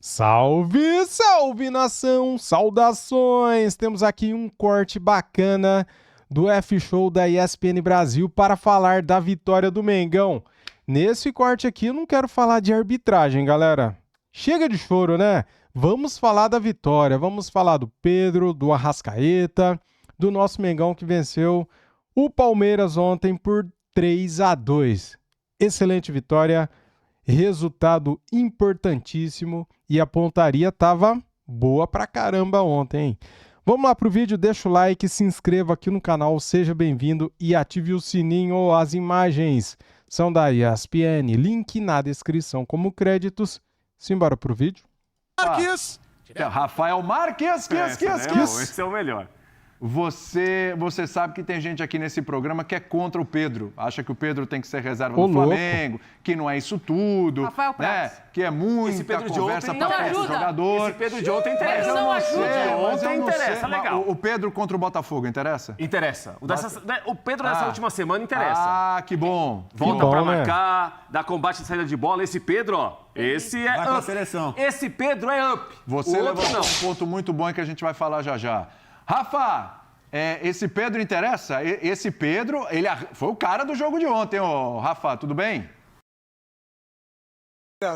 Salve, salve nação, saudações! Temos aqui um corte bacana do F-Show da ESPN Brasil para falar da vitória do Mengão. Nesse corte aqui eu não quero falar de arbitragem, galera. Chega de choro, né? Vamos falar da vitória, vamos falar do Pedro, do Arrascaeta, do nosso Mengão que venceu o Palmeiras ontem por 3-2. Excelente vitória. Resultado importantíssimo e a pontaria tava boa pra caramba ontem, hein? Vamos lá pro vídeo, deixa o like, se inscreva aqui no canal, seja bem-vindo e ative o sininho. As imagens são da ESPN, link na descrição como créditos. Simbora pro vídeo. Marques! Rafael Marques, Esse é o melhor. Você sabe que tem gente aqui nesse programa que é contra o Pedro. Acha que o Pedro tem que ser reserva do louco. Flamengo, que não é isso tudo. Rafael Prats. Né? Que é muita conversa para esse jogador. Esse Pedro de ontem interessa. Pedro não ajuda. Ontem interessa, legal. O Pedro contra o Botafogo interessa? Interessa. O Pedro dessa última semana interessa. Ah, que bom. Volta bom, pra né? marcar, dá combate de saída de bola. Esse Pedro, ó, esse é Vai pra up. seleção. Esse Pedro é up. Você O outro levantou não. um ponto muito bom que a gente vai falar já já. Rafa, esse Pedro interessa? Esse Pedro, ele foi o cara do jogo de ontem, ô Rafa, tudo bem?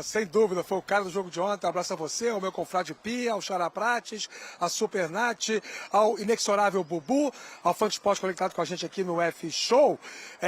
Sem dúvida, foi o cara do jogo de ontem. Abraço a você, ao meu confrade Pia, ao Xará Prates, a Super Nath, ao inexorável Bubu, ao Fã de Esporte conectado com a gente aqui no F-Show.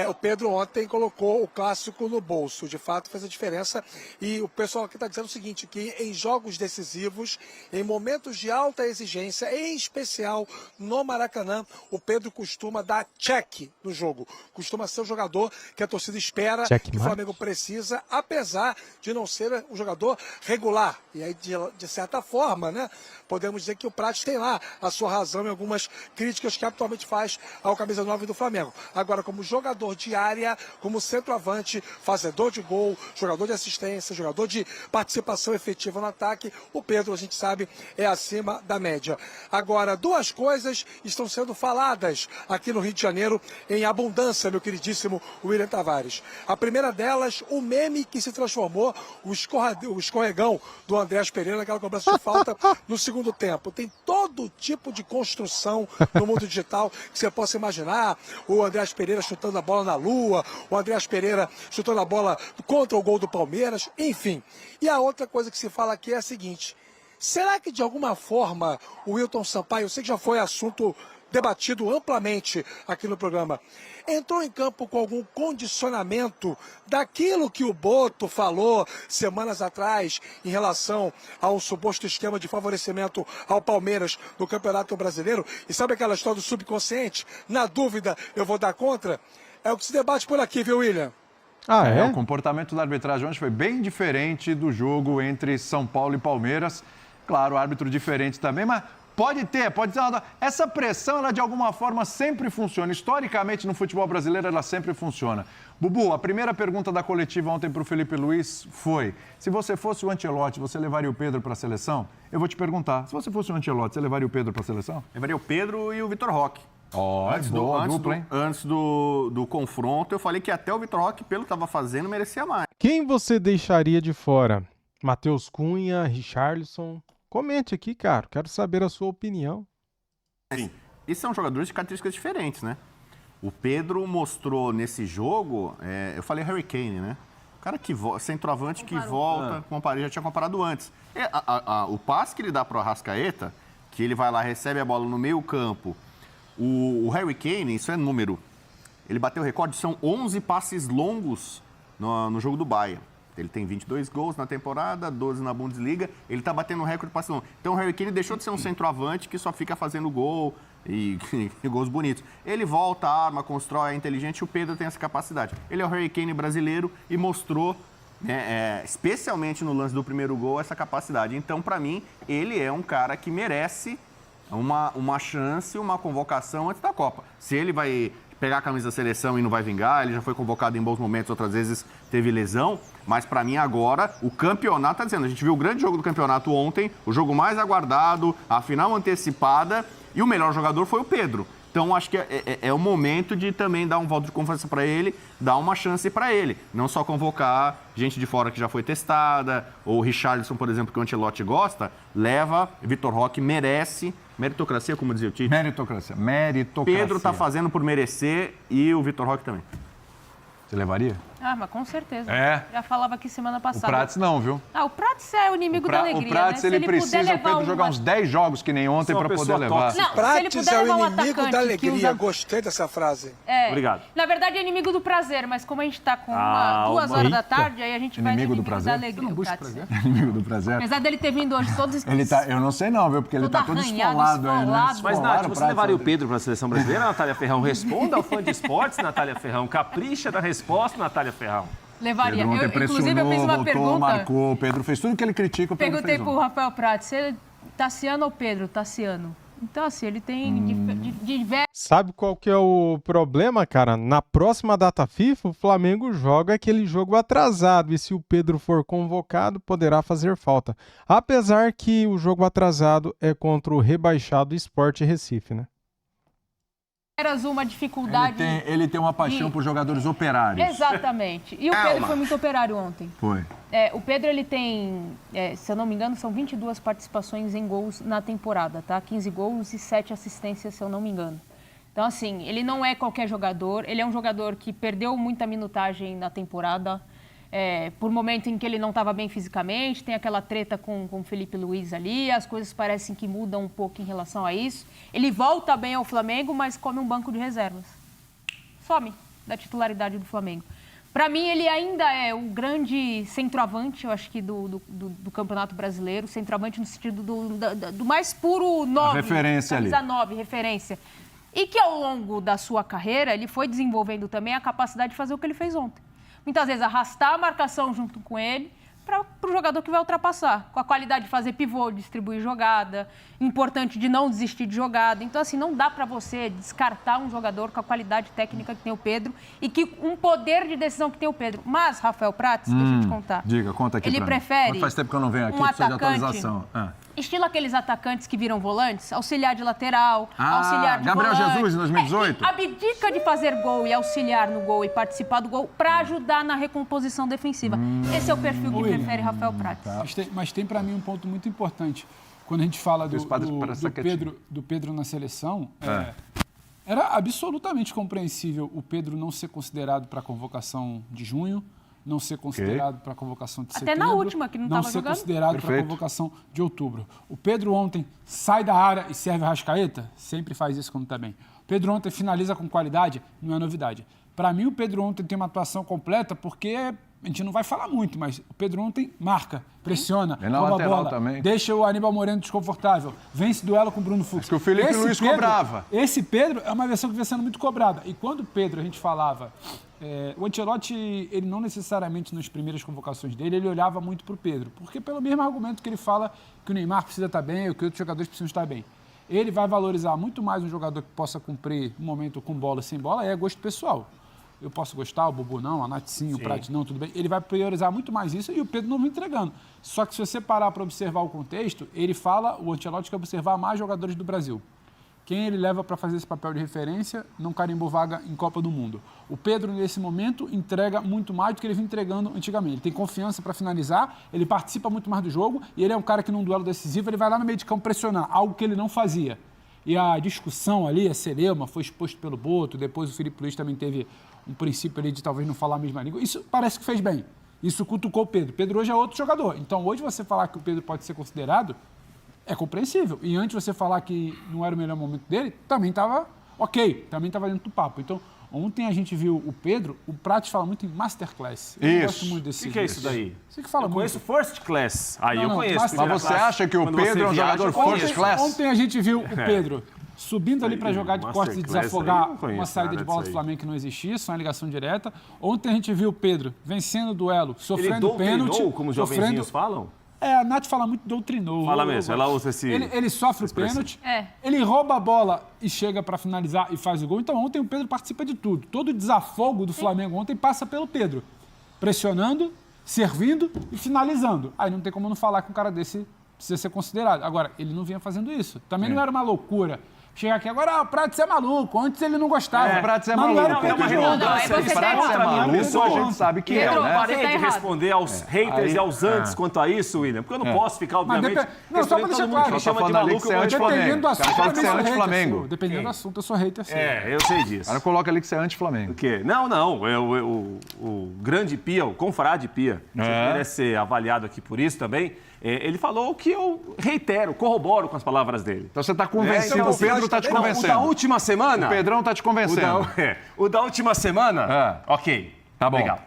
O Pedro ontem colocou o clássico no bolso. De fato, fez a diferença. E o pessoal aqui está dizendo o seguinte, que em jogos decisivos, em momentos de alta exigência, em especial no Maracanã, o Pedro costuma dar check no jogo. Costuma ser o jogador que a torcida espera, Check que o mate. Flamengo precisa, apesar de não ser um jogador regular. E aí, de certa forma, né, podemos dizer que o Prates tem lá a sua razão em algumas críticas que atualmente faz ao camisa 9 do Flamengo. Agora, como jogador de área, como centroavante, fazedor de gol, jogador de assistência, jogador de participação efetiva no ataque, o Pedro, a gente sabe, é acima da média. Agora, duas coisas estão sendo faladas aqui no Rio de Janeiro em abundância, meu queridíssimo William Tavares. A primeira delas, o meme que se transformou, o escorregão do Andrés Pereira, aquela cobrança de falta no segundo tempo. Tem todo tipo de construção no mundo digital que você possa imaginar. O Andrés Pereira chutando a bola na lua, o Andrés Pereira chutando a bola contra o gol do Palmeiras, enfim. E a outra coisa que se fala aqui é a seguinte: será que de alguma forma o Wilton Sampaio, eu sei que já foi assunto debatido amplamente aqui no programa, entrou em campo com algum condicionamento daquilo que o Boto falou semanas atrás em relação a um suposto esquema de favorecimento ao Palmeiras no Campeonato Brasileiro? E sabe aquela história do subconsciente? Na dúvida, eu vou dar contra? É o que se debate por aqui, viu, William? Ah, é? O comportamento da arbitragem hoje foi bem diferente do jogo entre São Paulo e Palmeiras. Claro, árbitro diferente também, mas pode ter. Essa pressão, ela de alguma forma sempre funciona. Historicamente, no futebol brasileiro, ela sempre funciona. Bubu, a primeira pergunta da coletiva ontem para o Felipe Luiz foi: se você fosse o Ancelotti, você levaria o Pedro para a seleção? Eu vou te perguntar, se você fosse o Ancelotti, você levaria o Pedro para a seleção? Levaria o Pedro e o Vitor Roque. Antes do confronto, eu falei que até o Vitor Roque, pelo que estava fazendo, merecia mais. Quem você deixaria de fora? Matheus Cunha, Richarlison? Comente aqui, cara. Quero saber a sua opinião. Sim. E são jogadores de características diferentes, né? O Pedro mostrou nesse jogo, eu falei Harry Kane, né? O cara que centroavante que volta, já tinha comparado antes. O passe que ele dá para o Arrascaeta, que ele vai lá, recebe a bola no meio campo. O Harry Kane, isso é número. Ele bateu o recorde, são 11 passes longos no jogo do Bayern. Ele tem 22 gols na temporada, 12 na Bundesliga. Ele está batendo o recorde de passe longo. Então o Harry Kane deixou de ser um centroavante que só fica fazendo gol e gols bonitos. Ele volta, arma, constrói, é inteligente. O Pedro tem essa capacidade. Ele é o Harry Kane brasileiro e mostrou, né, especialmente no lance do primeiro gol, essa capacidade. Então, para mim, ele é um cara que merece uma chance, uma convocação antes da Copa. Se ele vai pegar a camisa da seleção e não vai vingar, ele já foi convocado em bons momentos, outras vezes teve lesão, mas para mim agora o campeonato tá dizendo, a gente viu o grande jogo do campeonato ontem, o jogo mais aguardado, a final antecipada, e o melhor jogador foi o Pedro. Então, acho que é o momento de também dar um voto de confiança para ele, dar uma chance para ele. Não só convocar gente de fora que já foi testada, ou o Richarlison, por exemplo, que o Ancelotti gosta, leva, Vitor Roque merece, meritocracia, como dizia o Tite. Meritocracia. Pedro tá fazendo por merecer e o Vitor Roque também. Você levaria? Ah, mas com certeza. É. Já falava aqui semana O passada. Prates não, viu? O Prates é o inimigo da alegria, O Prates, né? ele precisa o Pedro jogar uns 10 jogos que nem ontem Só uma para poder pessoa levar. tóxica. Não, se ele Prates puder é levar o um inimigo atacante da que alegria. usa... Gostei dessa frase. Obrigado. Na verdade, é inimigo do prazer, mas como a gente tá com 2 horas da Eita. tarde, aí a gente vai Inimigo no do inimigo prazer? da alegria. O Prates. Inimigo do prazer. Apesar dele ter vindo hoje todos... Eu não sei não, viu? Porque ele Todo tá todo arranhado, esfolado aí, né? esfolado. Mas, Esfolado, Nath, você Prates, levaria o ontem. Pedro para a seleção brasileira, Natália Ferrão? Responda ao fã de esportes, Natália Ferrão. Capricha da resposta, Natália Ferrão. Levaria. Pedro ontem Inclusive, eu fiz uma voltou, pergunta. marcou. O Pedro fez tudo que ele critica, o Pedro Perguntei fez pro ontem. Rafael Prates, se ele Tassiano ou Pedro? Tassiano. Então, assim, ele tem diversos... Sabe qual que é o problema, cara? Na próxima data FIFA, o Flamengo joga aquele jogo atrasado e se o Pedro for convocado, poderá fazer falta. Apesar que o jogo atrasado é contra o rebaixado Sport Recife, né? uma dificuldade... Ele tem uma paixão por jogadores operários. Exatamente. E o Pedro foi muito operário ontem. Foi. O Pedro, ele tem, se eu não me engano, são 22 participações em gols na temporada, tá? 15 gols e 7 assistências, se eu não me engano. Então, assim, ele não é qualquer jogador. Ele é um jogador que perdeu muita minutagem na temporada, por momento em que ele não estava bem fisicamente. Tem aquela treta com o Felipe Luiz ali. As coisas parecem que mudam um pouco em relação a isso. Ele volta bem ao Flamengo, mas come um banco de reservas. Some da titularidade do Flamengo. Para mim, ele ainda é o grande centroavante, eu acho que, do Campeonato Brasileiro. Centroavante no sentido do mais puro 9. Referência ali. Camisa 9, referência. E que ao longo da sua carreira, ele foi desenvolvendo também a capacidade de fazer o que ele fez ontem. Muitas vezes arrastar a marcação junto com ele para o jogador que vai ultrapassar. Com a qualidade de fazer pivô, distribuir jogada, importante de não desistir de jogada. Então, assim, não dá para você descartar um jogador com a qualidade técnica que tem o Pedro e que um poder de decisão que tem o Pedro. Mas, Rafael Prates, deixa eu te contar. Diga, conta aqui Ele pra prefere mim. Faz tempo que eu não venho aqui, um precisa de atacante, atualização. estilo aqueles atacantes que viram volantes, auxiliar de lateral, auxiliar de Gabriel volante. Jesus em 2018. Abdica de fazer gol e auxiliar no gol e participar do gol para ajudar na recomposição defensiva. Esse é o perfil que prefere Rafael Prates. Mas tem para mim um ponto muito importante. Quando a gente fala do Pedro na seleção, era absolutamente compreensível o Pedro não ser considerado para a convocação de junho, não ser considerado para a convocação de setembro. Até na última, que não estava jogando. Não ser considerado para a convocação de outubro. O Pedro ontem sai da área e serve a Arrascaeta, sempre faz isso quando está bem. O Pedro ontem finaliza com qualidade, não é novidade. Para mim, o Pedro ontem tem uma atuação completa porque a gente não vai falar muito, mas o Pedro ontem marca, pressiona, rouba a bola, também. Deixa o Aníbal Moreno desconfortável, vence duelo com o Bruno Fux. Acho que o Felipe Luiz cobrava. Esse Pedro é uma versão que vem sendo muito cobrada. E quando o Pedro, a gente falava, o Ancelotti, ele não necessariamente nas primeiras convocações dele, ele olhava muito para o Pedro. Porque pelo mesmo argumento que ele fala que o Neymar precisa estar bem ou que outros jogadores precisam estar bem. Ele vai valorizar muito mais um jogador que possa cumprir um momento com bola sem bola, é gosto pessoal. Eu posso gostar, o Bubu não, a Nath sim, o Prat não, tudo bem. Ele vai priorizar muito mais isso e o Pedro não vem entregando. Só que se você parar para observar o contexto, ele fala, o Ancelotti quer observar mais jogadores do Brasil. Quem ele leva para fazer esse papel de referência não carimbou vaga em Copa do Mundo. O Pedro, nesse momento, entrega muito mais do que ele vinha entregando antigamente. Ele tem confiança para finalizar, ele participa muito mais do jogo e ele é um cara que num duelo decisivo ele vai lá no meio de campo pressionar, algo que ele não fazia. E a discussão ali, a celeuma, foi exposto pelo Boto, depois o Felipe Luiz também teve um princípio ali de talvez não falar a mesma língua. Isso parece que fez bem. Isso cutucou o Pedro. Pedro hoje é outro jogador. Então, hoje você falar que o Pedro pode ser considerado é compreensível. E antes você falar que não era o melhor momento dele, também estava ok, também estava dentro do papo. Então, ontem a gente viu o Pedro, o Prates fala muito em masterclass. Eu gosto muito desse. O que é isso daí? Você que fala eu muito. conheço first class. Aí eu conheço. Mas você acha que o Pedro é um jogador first class? Ontem a gente viu o Pedro subindo ali para jogar de costas e desafogar uma saída de bola do Flamengo que não existia, só uma ligação direta. Ontem a gente viu o Pedro vencendo o duelo, sofrendo pênalti. Como os jovenzinhos falam? A Nath fala muito doutrinou. Fala mesmo, ela usa esse... Ele sofre o pênalti, ele rouba a bola e chega para finalizar e faz o gol. Então ontem o Pedro participa de tudo. Todo o desafogo do Flamengo ontem passa pelo Pedro. Pressionando, servindo e finalizando. Aí não tem como não falar que um cara desse precisa ser considerado. Agora, ele não vinha fazendo isso. Também não era uma loucura chegar aqui agora, o Prates é maluco. Antes ele não gostava. O Prates é Mas não era maluco. o Pedro Não, João. aí você tá Prates é errado. maluco, a gente sabe que Pedro, né? você Parei tá de errado. responder aos haters e aos antes quanto a isso, William. Porque eu não posso ficar, obviamente, Não, só pra respondendo deixar todo mundo que claro. me chama de Tá falando ali maluco. que você é eu vou anti-Flamengo. Dependendo do assunto, Cara, fala que eu você é também sou hater, anti-Flamengo. seu. Dependendo do assunto, eu sou hater, sim. Eu sei disso. O cara coloca ali que você é O anti-Flamengo. quê? Não. O grande Pia, o confrade Pia, que merece ser avaliado aqui por isso também, ele falou o que eu reitero, corroboro com as palavras dele. Então você tá convencido, então, o Pedro tá te Não, o da convencendo. última semana... O Pedrão tá te convencendo. O da última semana, ok. Tá bom. Legal.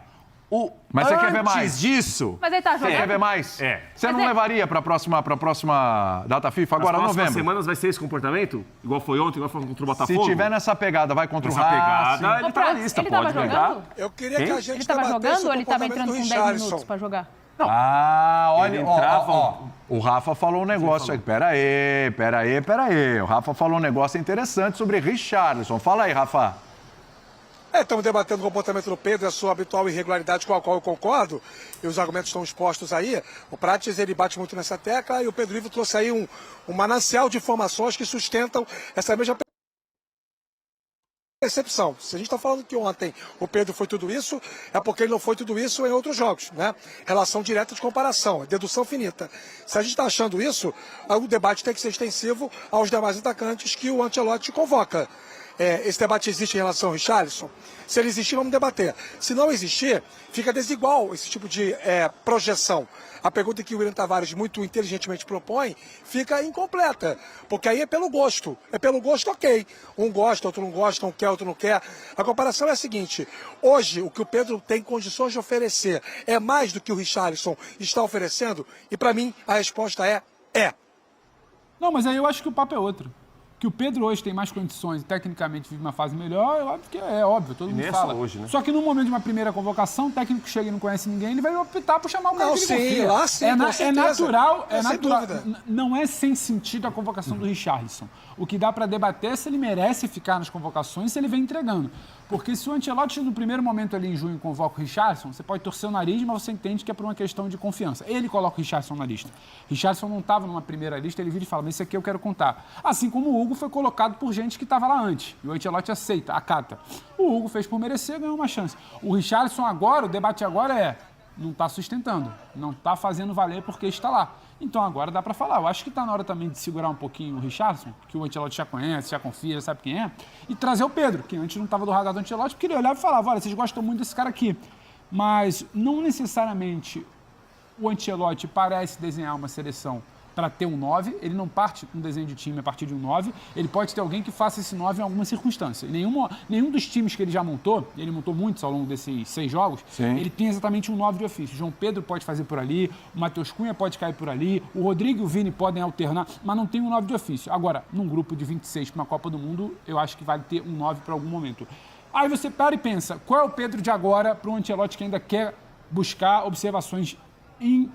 Mas você antes quer ver mais? disso... Mas ele tá Você quer jogando. ver mais? Você Mas não levaria pra próxima data FIFA, agora, Nas próximas novembro? semanas vai ser esse comportamento? Igual foi ontem, igual foi contra o Se Botafogo? tiver nessa pegada, vai contra Nessa o Racing. pegada, ele Ô, tá na Prates, lista, ele pode tava pegar. jogando? Eu queria que a gente Ele tava debatesse jogando o ou ele tava comportamento entrando do com 10 Richarlison. minutos pra jogar? Ah, olha, Ele ó, entrava- ó. O Rafa falou um negócio aí. Pera aí. O Rafa falou um negócio interessante sobre Richarlison. Fala aí, Rafa. Estamos debatendo o comportamento do Pedro e a sua habitual irregularidade com a qual eu concordo, e os argumentos estão expostos aí. O Prates, ele bate muito nessa tecla, e o Pedro Ivo trouxe aí um manancial de informações que sustentam essa mesma percepção. Se a gente está falando que ontem o Pedro foi tudo isso, é porque ele não foi tudo isso em outros jogos, né? Relação direta de comparação, dedução finita. Se a gente está achando isso, o debate tem que ser extensivo aos demais atacantes que o Ancelotti convoca. Esse debate existe em relação ao Richarlison? Se ele existir, vamos debater. Se não existir, fica desigual esse tipo de projeção. A pergunta que o William Tavares muito inteligentemente propõe fica incompleta, porque aí é pelo gosto. É pelo gosto, ok. Um gosta, outro não gosta, um quer, outro não quer. A comparação é a seguinte: hoje, o que o Pedro tem condições de oferecer é mais do que o Richarlison está oferecendo? E para mim, a resposta é. Não, mas aí eu acho que o papo é outro. Que o Pedro hoje tem mais condições e tecnicamente vive uma fase melhor, é óbvio, todo mundo nem é fala. só hoje, né? Só que no momento de uma primeira convocação, o técnico chega e não conhece ninguém, ele vai optar por chamar o cara Não, que ele sim, confia. lá sim, com certeza. natural, Sem natural. dúvida. Não é sem sentido a convocação do Richarlison. O que dá para debater é se ele merece ficar nas convocações, se ele vem entregando. Porque se o Ancelotti, no primeiro momento ali em junho, convoca o Richarlison, você pode torcer o nariz, mas você entende que é por uma questão de confiança. Ele coloca o Richarlison na lista. Richarlison não estava numa primeira lista, ele vira e fala, mas esse aqui eu quero contar. Assim como o Hugo foi colocado por gente que estava lá antes. E o Ancelotti aceita, acata. O Hugo fez por merecer, ganhou uma chance. O Richarlison agora, o debate agora não está sustentando, não está fazendo valer porque está lá. Então agora dá para falar. Eu acho que está na hora também de segurar um pouquinho o Richarlison, que o Ancelotti já conhece, já confia, já sabe quem é, e trazer o Pedro, que antes não estava do radar do Ancelotti, porque ele olhava e falava, olha, vocês gostam muito desse cara aqui. Mas não necessariamente o Ancelotti parece desenhar uma seleção para ter um 9, ele não parte com um desenho de time a partir de um 9, ele pode ter alguém que faça esse 9 em alguma circunstância. Nenhum dos times que ele já montou, ele montou muitos ao longo desses 6 jogos, ele tem exatamente um 9 de ofício. João Pedro pode fazer por ali, o Matheus Cunha pode cair por ali, o Rodrigo e o Vini podem alternar, mas não tem um 9 de ofício. Agora, num grupo de 26 para uma Copa do Mundo, eu acho que vale ter um 9 para algum momento. Aí você para e pensa, qual é o Pedro de agora para o Ancelotti que ainda quer buscar observações em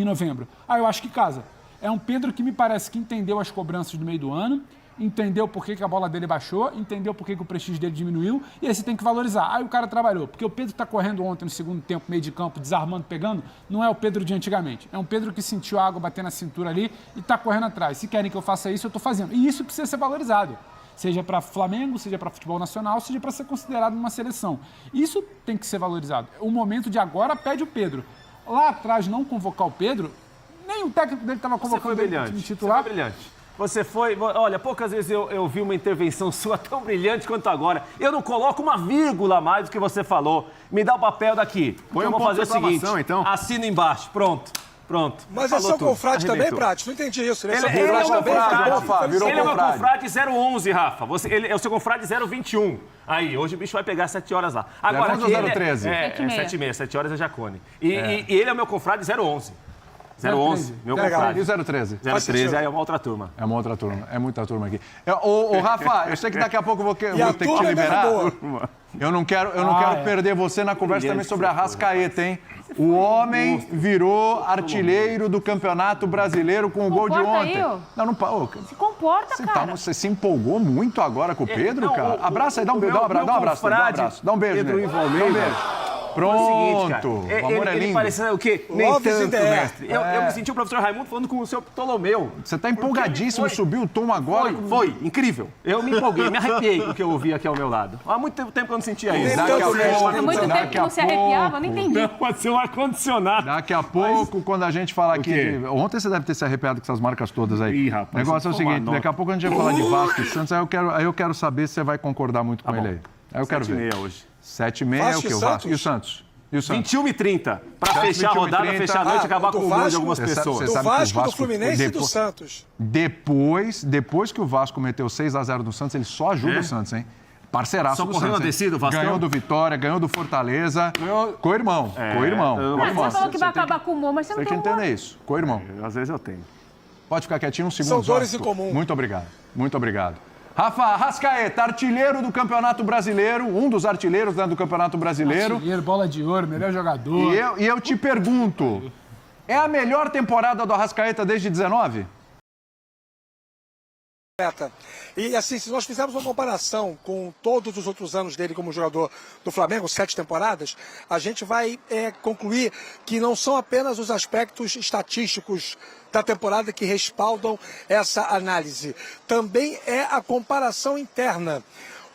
novembro? Eu acho que casa. É um Pedro que me parece que entendeu as cobranças do meio do ano, entendeu por que a bola dele baixou, entendeu por que o prestígio dele diminuiu, e aí você tem que valorizar. Aí o cara trabalhou, porque o Pedro que está correndo ontem no segundo tempo, meio de campo, desarmando, pegando, não é o Pedro de antigamente. É um Pedro que sentiu a água bater na cintura ali e está correndo atrás. Se querem que eu faça isso, eu estou fazendo. E isso precisa ser valorizado. Seja para Flamengo, seja para futebol nacional, seja para ser considerado uma seleção. Isso tem que ser valorizado. O momento de agora pede o Pedro. Lá atrás, não convocar o Pedro, nem o técnico dele estava convocando ele no time titular. Você foi brilhante. Você foi... Olha, poucas vezes eu vi uma intervenção sua tão brilhante quanto agora. Eu não coloco uma vírgula a mais do que você falou. Me dá o papel daqui. Põe eu um vou ponto fazer de o seguinte, exclamação, então. assina embaixo. Pronto. Mas é Falou seu tudo. confrade também, Arrebentou. Prates? Não entendi isso. Ele é seu o meu confrade também? confrade. Rafa, virou Ele é o meu confrade. confrade 011, Rafa. Ele é o seu confrade 021. Aí, hoje o bicho vai pegar 7 horas lá. Agora, 011 ou ele 013? 7h30, 7 horas é Jacone. E ele é o meu confrade 011. 011, meu Legal. confrade. E o 013? 013 aí é uma outra turma. É uma outra turma, é muita turma aqui. Ô, Rafa, eu sei que daqui a pouco eu vou ter a que te turma é liberar. boa. Eu não quero perder você na conversa também sobre a Arrascaeta, hein? O homem virou artilheiro do Campeonato Brasileiro com o gol de Comporta ontem. aí, ó. Não, Se comporta, cara. você se empolgou muito agora com o Pedro, Não, cara? Abraça aí, dá um beijo, dá um abraço, dá um abraço. Dá um beijo Pedro nele. Ivo Dá um Almeida. beijo. Pronto. Foi o seguinte, cara. O amor é Ele lindo. parecia o quê? Nem Love is in tanto, the air. mestre. Eu me senti o professor Raimundo falando com o seu Ptolomeu. Você tá empolgadíssimo, Foi. subiu o tom agora. Foi, incrível. Eu me empolguei, me arrepiei com o que eu ouvi aqui ao meu lado. Há muito tempo que eu não sentia isso. Daqui a Tanto pouco, mesmo. Há muito tempo daqui que a não se arrepiava, eu não pouco. entendi. Pode ser um ar-condicionado. Daqui a pouco, quando a gente falar aqui... quê? Ontem você deve ter se arrepiado com essas marcas todas aí. Ih, rapaz, o negócio é o vou tomar seguinte, nota. daqui a pouco a gente vai falar de Vasco e Santos, aí eu quero saber se você vai concordar muito com bom. ele aí. Aí eu quero ver. 7h30 hoje. 7h30 é o Vasco quê? e O Vasco e o Santos? Santos? E o Santos? 21h30. Pra Santos, fechar a rodada, 21h30. fechar a noite e acabar do com o mundo de Vasco, algumas você sabe- pessoas. você Do sabe que o Vasco, do Vasco, Fluminense e do depois- Santos. Depois que o Vasco meteu 6x0 no Santos, ele só ajuda o Santos, hein? Parceiraço Só do correu Santos. uma hein? descida, o Vascão? Ganhou do Vitória, ganhou do Fortaleza. Ganhou- Co-irmão, co-irmão. eu- Mas co-irmão. você falou que vai acabar com o humor, mas você não Tem que tem humor. entender isso. Co-irmão. Às vezes eu tenho. Pode ficar quietinho um segundo. São dores Vasco. em comum. Muito obrigado. Muito obrigado. Rafa Arrascaeta, artilheiro do Campeonato Brasileiro, um dos artilheiros, né, do Campeonato Brasileiro. Artilheiro, bola de ouro, melhor jogador. E eu te pergunto, é a melhor temporada do Arrascaeta desde 19? E assim, se nós fizermos uma comparação com todos os outros anos dele como jogador do Flamengo, 7 temporadas, a gente vai concluir que não são apenas os aspectos estatísticos da temporada que respaldam essa análise. Também é a comparação interna.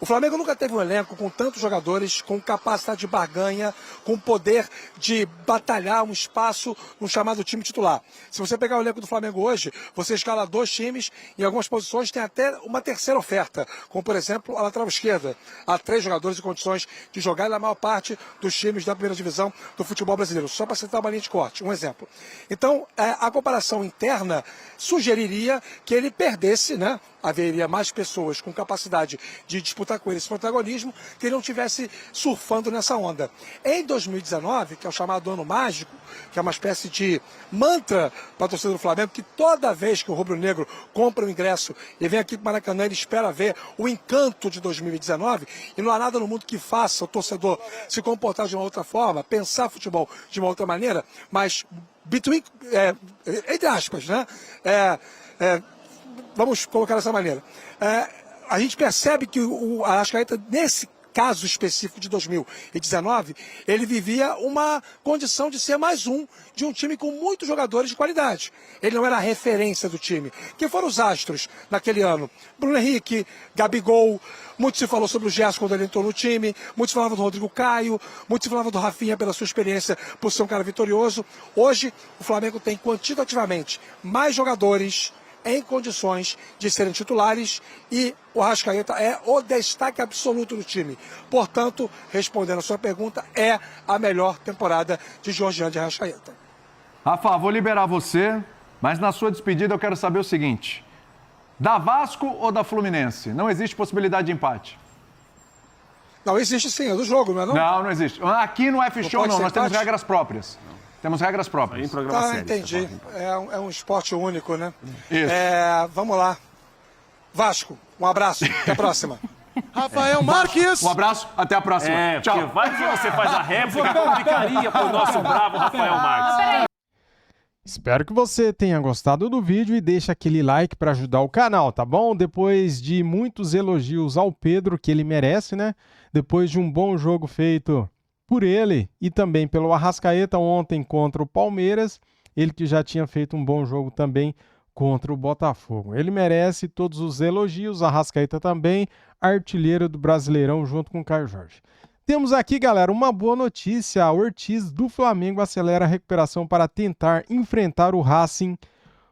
O Flamengo nunca teve um elenco com tantos jogadores, com capacidade de barganha, com poder de batalhar um espaço no chamado time titular. Se você pegar o elenco do Flamengo hoje, você escala 2 times, em algumas posições tem até uma terceira oferta, como por exemplo a lateral esquerda. Há 3 jogadores em condições de jogar na maior parte dos times da primeira divisão do futebol brasileiro, só para citar uma linha de corte, um exemplo. Então, a comparação interna sugeriria que ele perdesse, né? Haveria mais pessoas com capacidade de disputar com ele esse protagonismo, que ele não estivesse surfando nessa onda. Em 2019, que é o chamado ano mágico, que é uma espécie de mantra para a torcida do Flamengo, que toda vez que o rubro-negro compra o ingresso e vem aqui para o Maracanã, ele espera ver o encanto de 2019, e não há nada no mundo que faça o torcedor se comportar de uma outra forma, pensar futebol de uma outra maneira, mas entre aspas, né? Vamos colocar dessa maneira. A gente percebe que o Arrascaeta, nesse caso específico de 2019, ele vivia uma condição de ser mais um de um time com muitos jogadores de qualidade. Ele não era a referência do time. Quem foram os astros naquele ano? Bruno Henrique, Gabigol, muito se falou sobre o Gerson quando ele entrou no time, muito se falava do Rodrigo Caio, muito se falava do Rafinha pela sua experiência por ser um cara vitorioso. Hoje, o Flamengo tem quantitativamente mais jogadores em condições de serem titulares e o Arrascaeta é o destaque absoluto do time. Portanto, respondendo a sua pergunta, é a melhor temporada de Georgian de Arrascaeta. Rafa, vou liberar você, mas na sua despedida eu quero saber o seguinte. Da Vasco ou da Fluminense? Não existe possibilidade de empate. Não, existe sim, é do jogo, não é não? Não existe. Aqui no F-Show pode não, ser nós temos empate? regras próprias. Temos regras próprias. Em programa sério. Entendi. É um esporte único, né? Isso. Vamos lá. Vasco, um abraço. Até a próxima. Rafael Marques. Um abraço, até a próxima. Tchau. Tchau. Vai que você faz a réplica, complicaria pro nosso bravo Rafael Marques. Espero que você tenha gostado do vídeo e deixe aquele like para ajudar o canal, tá bom? Depois de muitos elogios ao Pedro, que ele merece, né? Depois de um bom jogo feito por ele e também pelo Arrascaeta ontem contra o Palmeiras, ele que já tinha feito um bom jogo também contra o Botafogo. Ele merece todos os elogios, Arrascaeta também, artilheiro do Brasileirão junto com o Caio Jorge. Temos aqui, galera, uma boa notícia. A Ortiz do Flamengo acelera a recuperação para tentar enfrentar o Racing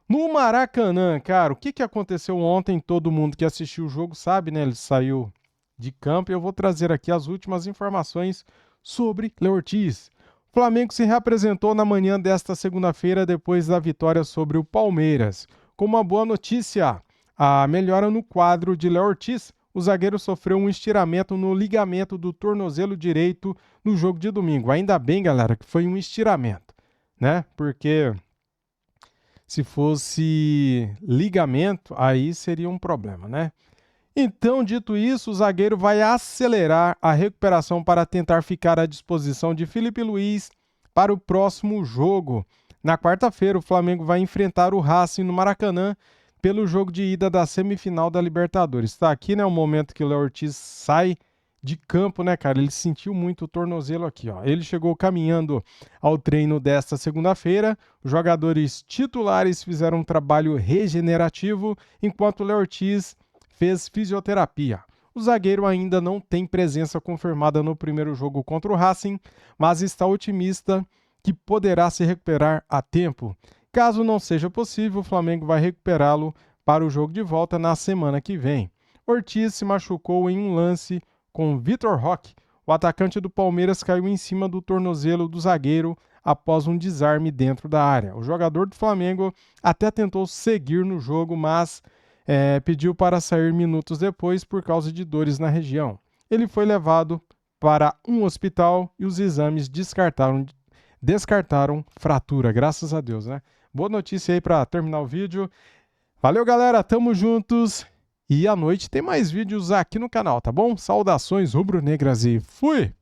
no Maracanã. Cara, o que aconteceu ontem? Todo mundo que assistiu o jogo sabe, né? Ele saiu de campo e eu vou trazer aqui as últimas informações sobre Léo Ortiz. O Flamengo se reapresentou na manhã desta segunda-feira depois da vitória sobre o Palmeiras. Com uma boa notícia, a melhora no quadro de Léo Ortiz. O zagueiro sofreu um estiramento no ligamento do tornozelo direito no jogo de domingo. Ainda bem, galera, que foi um estiramento, né? Porque se fosse ligamento, aí seria um problema, né? Então, dito isso, o zagueiro vai acelerar a recuperação para tentar ficar à disposição de Felipe Luiz para o próximo jogo. Na quarta-feira, o Flamengo vai enfrentar o Racing no Maracanã pelo jogo de ida da semifinal da Libertadores. Está aqui, né, o momento que o Léo Ortiz sai de campo, né, cara? Ele sentiu muito o tornozelo aqui, ó. Ele chegou caminhando ao treino desta segunda-feira. Os jogadores titulares fizeram um trabalho regenerativo, enquanto o Léo Ortiz fez fisioterapia. O zagueiro ainda não tem presença confirmada no primeiro jogo contra o Racing, mas está otimista que poderá se recuperar a tempo. Caso não seja possível, o Flamengo vai recuperá-lo para o jogo de volta na semana que vem. Ortiz se machucou em um lance com Vitor Roque. O atacante do Palmeiras caiu em cima do tornozelo do zagueiro após um desarme dentro da área. O jogador do Flamengo até tentou seguir no jogo, mas pediu para sair minutos depois por causa de dores na região. Ele foi levado para um hospital e os exames descartaram fratura, graças a Deus, né? Boa notícia aí para terminar o vídeo. Valeu, galera, tamo juntos. E à noite tem mais vídeos aqui no canal, tá bom? Saudações rubro-negras e fui!